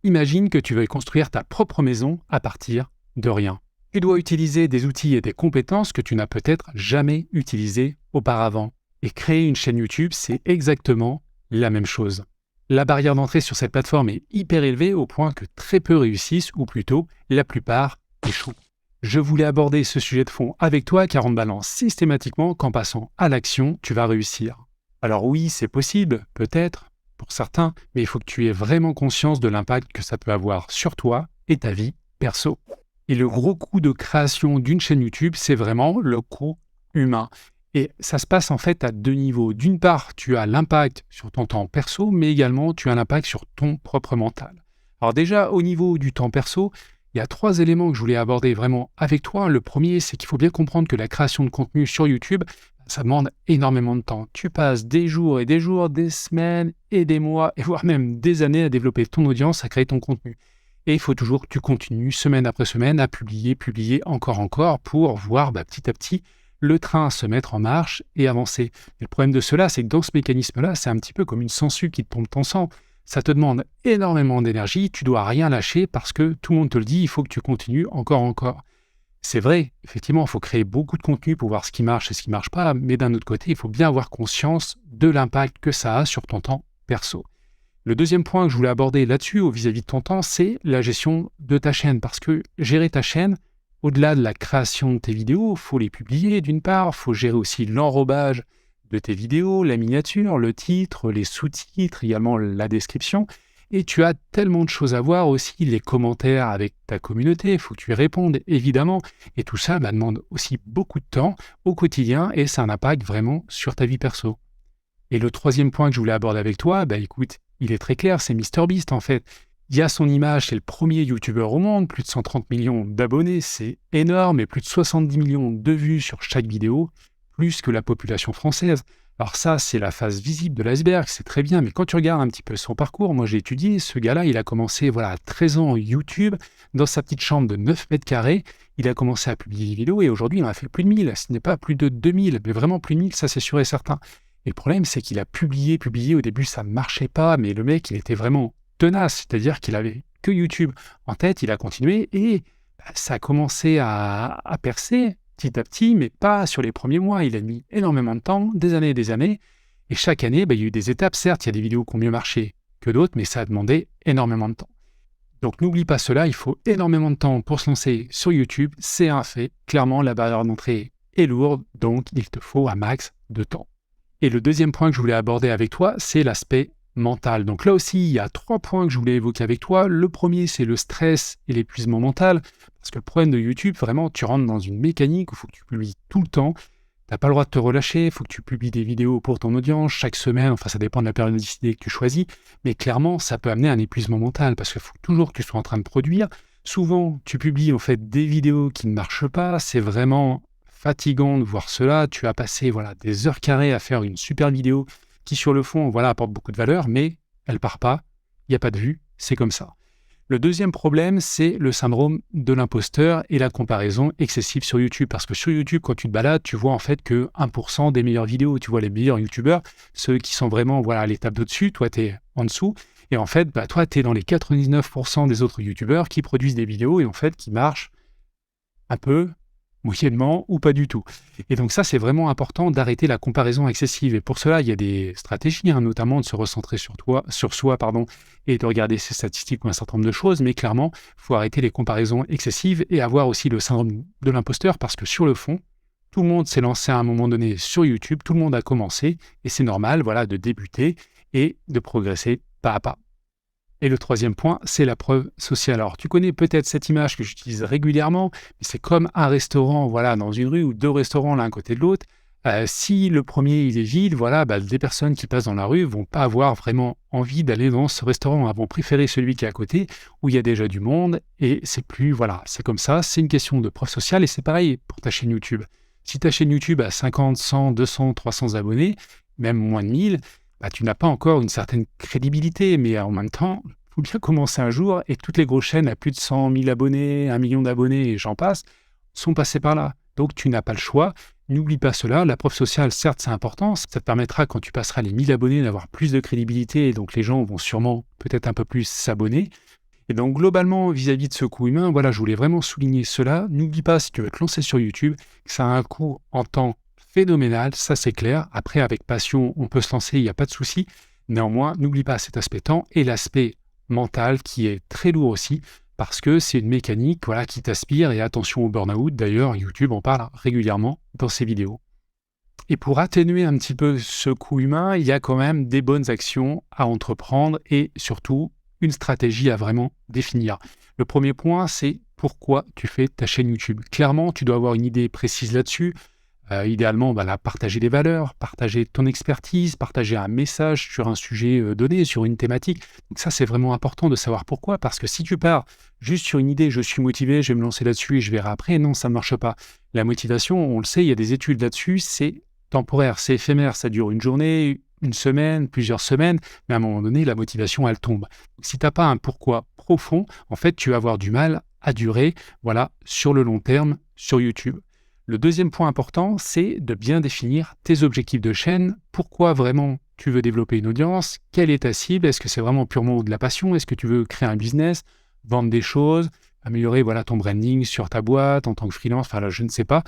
Imagine que tu veuilles construire ta propre maison à partir de rien. Tu dois utiliser des outils et des compétences que tu n'as peut-être jamais utilisées auparavant. Et créer une chaîne YouTube, c'est exactement la même chose. La barrière d'entrée sur cette plateforme est hyper élevée au point que très peu réussissent, ou plutôt la plupart échouent. Je voulais aborder ce sujet de fond avec toi car on te balance systématiquement qu'en passant à l'action, tu vas réussir. Alors oui, c'est possible, peut-être, pour certains, mais il faut que tu aies vraiment conscience de l'impact que ça peut avoir sur toi et ta vie perso. Et le gros coût de création d'une chaîne YouTube, c'est vraiment le coût humain. Et ça se passe en fait à deux niveaux. D'une part, tu as l'impact sur ton temps perso, mais également tu as l'impact sur ton propre mental. Alors déjà, au niveau du temps perso, il y a 3 éléments que je voulais aborder vraiment avec toi. Le premier, c'est qu'il faut bien comprendre que la création de contenu sur YouTube, ça demande énormément de temps. Tu passes des jours et des jours, des semaines et des mois, et voire même des années à développer ton audience, à créer ton contenu. Et il faut toujours que tu continues, semaine après semaine, à publier encore, pour voir petit à petit le train se mettre en marche et avancer. Et le problème de cela, c'est que dans ce mécanisme-là, c'est un petit peu comme une sangsue qui te pompe ton sang. Ça te demande énormément d'énergie, tu dois rien lâcher parce que tout le monde te le dit, il faut que tu continues encore. C'est vrai, effectivement, il faut créer beaucoup de contenu pour voir ce qui marche et ce qui ne marche pas, mais d'un autre côté, il faut bien avoir conscience de l'impact que ça a sur ton temps perso. Le deuxième point que je voulais aborder là-dessus, vis-à-vis de ton temps, c'est la gestion de ta chaîne. Parce que gérer ta chaîne, au-delà de la création de tes vidéos, il faut les publier d'une part, il faut gérer aussi l'enrobage de tes vidéos, la miniature, le titre, les sous-titres, également la description. Et tu as tellement de choses à voir aussi, les commentaires avec ta communauté, il faut que tu y répondes évidemment. Et tout ça demande aussi beaucoup de temps au quotidien et ça a un impact vraiment sur ta vie perso. Et le troisième point que je voulais aborder avec toi, écoute, il est très clair, c'est MrBeast en fait. Il y a son image, c'est le premier youtubeur au monde, plus de 130 millions d'abonnés, c'est énorme, et plus de 70 millions de vues sur chaque vidéo, plus que la population française. Alors ça, c'est la face visible de l'iceberg, c'est très bien, mais quand tu regardes un petit peu son parcours, moi j'ai étudié, ce gars-là, il a commencé à 13 ans YouTube, dans sa petite chambre de 9 mètres carrés, il a commencé à publier des vidéos, et aujourd'hui il en a fait plus de 1000, ce n'est pas plus de 2000, mais vraiment plus de 1000, ça c'est sûr et certain. Et le problème, c'est qu'il a publié, au début ça ne marchait pas, mais le mec, il était vraiment tenace, c'est-à-dire qu'il avait que YouTube en tête, il a continué, et ça a commencé à percer, petit à petit, mais pas sur les premiers mois. Il a mis énormément de temps, des années et des années. Et chaque année, il y a eu des étapes. Certes, il y a des vidéos qui ont mieux marché que d'autres, mais ça a demandé énormément de temps. Donc n'oublie pas cela, il faut énormément de temps pour se lancer sur YouTube. C'est un fait. Clairement, la barrière d'entrée est lourde, donc il te faut un max de temps. Et le deuxième point que je voulais aborder avec toi, c'est l'aspect mental. Donc là aussi, il y a 3 points que je voulais évoquer avec toi. Le premier, c'est le stress et l'épuisement mental. Parce que le problème de YouTube, vraiment, tu rentres dans une mécanique où il faut que tu publies tout le temps. Tu n'as pas le droit de te relâcher, il faut que tu publies des vidéos pour ton audience chaque semaine. Enfin, ça dépend de la périodicité que tu choisis. Mais clairement, ça peut amener un épuisement mental parce qu'il faut toujours que tu sois en train de produire. Souvent, tu publies en fait des vidéos qui ne marchent pas. C'est vraiment fatigant de voir cela. Tu as passé des heures carrées à faire une super vidéo qui, sur le fond, apporte beaucoup de valeur, mais elle part pas. Il n'y a pas de vue. C'est comme ça. Le deuxième problème, c'est le syndrome de l'imposteur et la comparaison excessive sur YouTube. Parce que sur YouTube, quand tu te balades, tu vois en fait que 1% des meilleures vidéos. Tu vois les meilleurs YouTubeurs, ceux qui sont vraiment à l'étape d'au-dessus. Toi, tu es en dessous. Et en fait, toi, tu es dans les 99% des autres YouTubeurs qui produisent des vidéos et en fait, qui marchent un peu, moyennement ou pas du tout. Et donc ça, c'est vraiment important d'arrêter la comparaison excessive. Et pour cela, il y a des stratégies, notamment de se recentrer sur soi, et de regarder ses statistiques ou un certain nombre de choses. Mais clairement, il faut arrêter les comparaisons excessives et avoir aussi le syndrome de l'imposteur parce que sur le fond, tout le monde s'est lancé à un moment donné sur YouTube, tout le monde a commencé et c'est normal, de débuter et de progresser pas à pas. Et le troisième point, c'est la preuve sociale. Alors, tu connais peut-être cette image que j'utilise régulièrement, mais c'est comme un restaurant, dans une rue ou 2 restaurants l'un à côté de l'autre. Si le premier, il est vide, des personnes qui passent dans la rue vont pas avoir vraiment envie d'aller dans ce restaurant. Elles vont préférer celui qui est à côté, où il y a déjà du monde, et c'est plus, c'est comme ça. C'est une question de preuve sociale, et c'est pareil pour ta chaîne YouTube. Si ta chaîne YouTube a 50, 100, 200, 300 abonnés, même moins de 1000, tu n'as pas encore une certaine crédibilité, mais en même temps, il faut bien commencer un jour, et toutes les grosses chaînes à plus de 100 000 abonnés, 1 million d'abonnés, et j'en passe, sont passées par là. Donc tu n'as pas le choix, n'oublie pas cela, la preuve sociale, certes c'est important, ça te permettra quand tu passeras les 1000 abonnés d'avoir plus de crédibilité, et donc les gens vont sûrement peut-être un peu plus s'abonner, Et donc globalement, vis-à-vis de ce coût humain, voilà, je voulais vraiment souligner cela. N'oublie pas, si tu veux te lancer sur YouTube, que ça a un coût en temps phénoménal, ça c'est clair. Après, avec passion, on peut se lancer, il n'y a pas de souci. Néanmoins, n'oublie pas cet aspect temps et l'aspect mental qui est très lourd aussi, parce que c'est une mécanique voilà, qui t'aspire. Et attention au burn-out, d'ailleurs, YouTube en parle régulièrement dans ses vidéos. Et pour atténuer un petit peu ce coût humain, il y a quand même des bonnes actions à entreprendre et surtout une stratégie à vraiment définir. Le premier point, c'est pourquoi tu fais ta chaîne YouTube. Clairement, tu dois avoir une idée précise là-dessus. Idéalement, partager des valeurs, partager ton expertise, partager un message sur un sujet donné, sur une thématique. Donc ça, c'est vraiment important de savoir pourquoi, parce que si tu pars juste sur une idée, je suis motivé, je vais me lancer là-dessus et je verrai après, non, ça ne marche pas. La motivation, on le sait, il y a des études là-dessus, c'est temporaire, c'est éphémère, ça dure une journée, une semaine, plusieurs semaines, mais à un moment donné, la motivation, elle tombe. Donc, si tu n'as pas un pourquoi profond, en fait, tu vas avoir du mal à durer, voilà, sur le long terme, sur YouTube. Le deuxième point important, c'est de bien définir tes objectifs de chaîne. Pourquoi vraiment tu veux développer une audience? Quelle est ta cible? Est-ce que c'est vraiment purement de la passion? Est-ce que tu veux créer un business, vendre des choses, améliorer voilà, ton branding sur ta boîte en tant que freelance? Enfin là, je ne sais pas.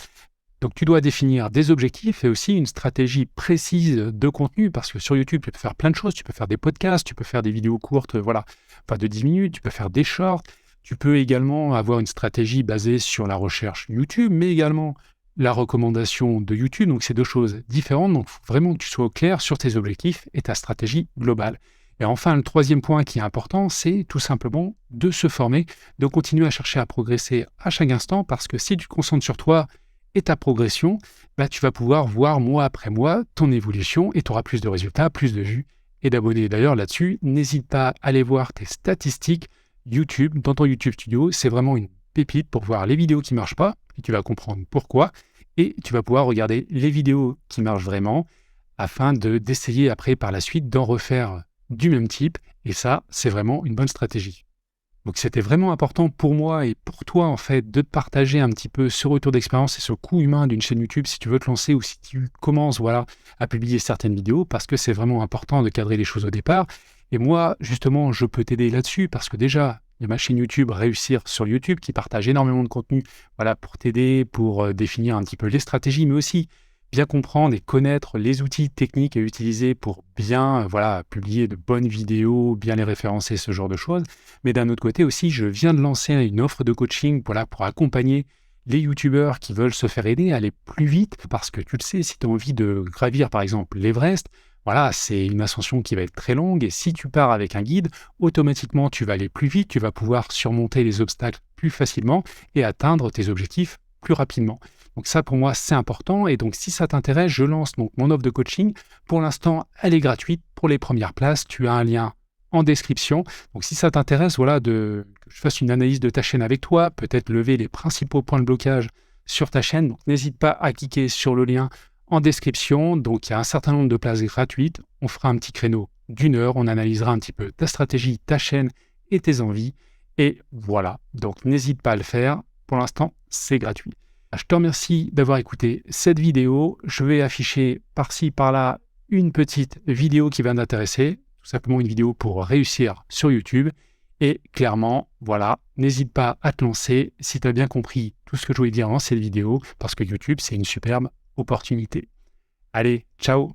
Donc tu dois définir des objectifs et aussi une stratégie précise de contenu, parce que sur YouTube, tu peux faire plein de choses. Tu peux faire des podcasts, tu peux faire des vidéos courtes, voilà, pas de 10 minutes, tu peux faire des shorts. Tu peux également avoir une stratégie basée sur la recherche YouTube, mais également la recommandation de YouTube. Donc, c'est deux choses différentes. Donc, il faut vraiment que tu sois au clair sur tes objectifs et ta stratégie globale. Et enfin, le troisième point qui est important, c'est tout simplement de se former, de continuer à chercher à progresser à chaque instant, parce que si tu te concentres sur toi et ta progression, tu vas pouvoir voir mois après mois ton évolution et tu auras plus de résultats, plus de vues et d'abonnés. D'ailleurs, là-dessus, n'hésite pas à aller voir tes statistiques YouTube, dans ton YouTube Studio. C'est vraiment une pépite pour voir les vidéos qui ne marchent pas, et tu vas comprendre pourquoi, et tu vas pouvoir regarder les vidéos qui marchent vraiment, afin d'essayer après par la suite d'en refaire du même type, et ça, c'est vraiment une bonne stratégie. Donc c'était vraiment important pour moi et pour toi en fait de te partager un petit peu ce retour d'expérience et ce coût humain d'une chaîne YouTube si tu veux te lancer ou si tu commences voilà, à publier certaines vidéos, parce que c'est vraiment important de cadrer les choses au départ. Et moi, justement, je peux t'aider là-dessus parce que déjà, il y a ma chaîne YouTube Réussir sur YouTube qui partage énormément de contenu voilà, pour t'aider, pour définir un petit peu les stratégies, mais aussi bien comprendre et connaître les outils techniques à utiliser pour bien voilà, publier de bonnes vidéos, bien les référencer, ce genre de choses. Mais d'un autre côté aussi, je viens de lancer une offre de coaching voilà, pour accompagner les youtubeurs qui veulent se faire aider à aller plus vite, parce que tu le sais, si tu as envie de gravir par exemple l'Everest, voilà, c'est une ascension qui va être très longue, et si tu pars avec un guide, automatiquement tu vas aller plus vite, tu vas pouvoir surmonter les obstacles plus facilement et atteindre tes objectifs plus rapidement. Donc ça pour moi c'est important, et donc si ça t'intéresse, je lance donc mon offre de coaching. Pour l'instant, elle est gratuite pour les premières places, tu as un lien en description. Donc si ça t'intéresse, voilà, que je fasse une analyse de ta chaîne avec toi, peut-être lever les principaux points de blocage sur ta chaîne, donc n'hésite pas à cliquer sur le lien en description. Donc il y a un certain nombre de places gratuites, on fera un petit créneau d'1 heure, on analysera un petit peu ta stratégie, ta chaîne et tes envies, et voilà, donc n'hésite pas à le faire, pour l'instant c'est gratuit. Je te remercie d'avoir écouté cette vidéo, je vais afficher par-ci par-là une petite vidéo qui va t'intéresser, tout simplement une vidéo pour réussir sur YouTube. Et clairement, voilà, n'hésite pas à te lancer si tu as bien compris tout ce que je voulais dire dans cette vidéo, parce que YouTube, c'est une superbe opportunité. Allez, ciao!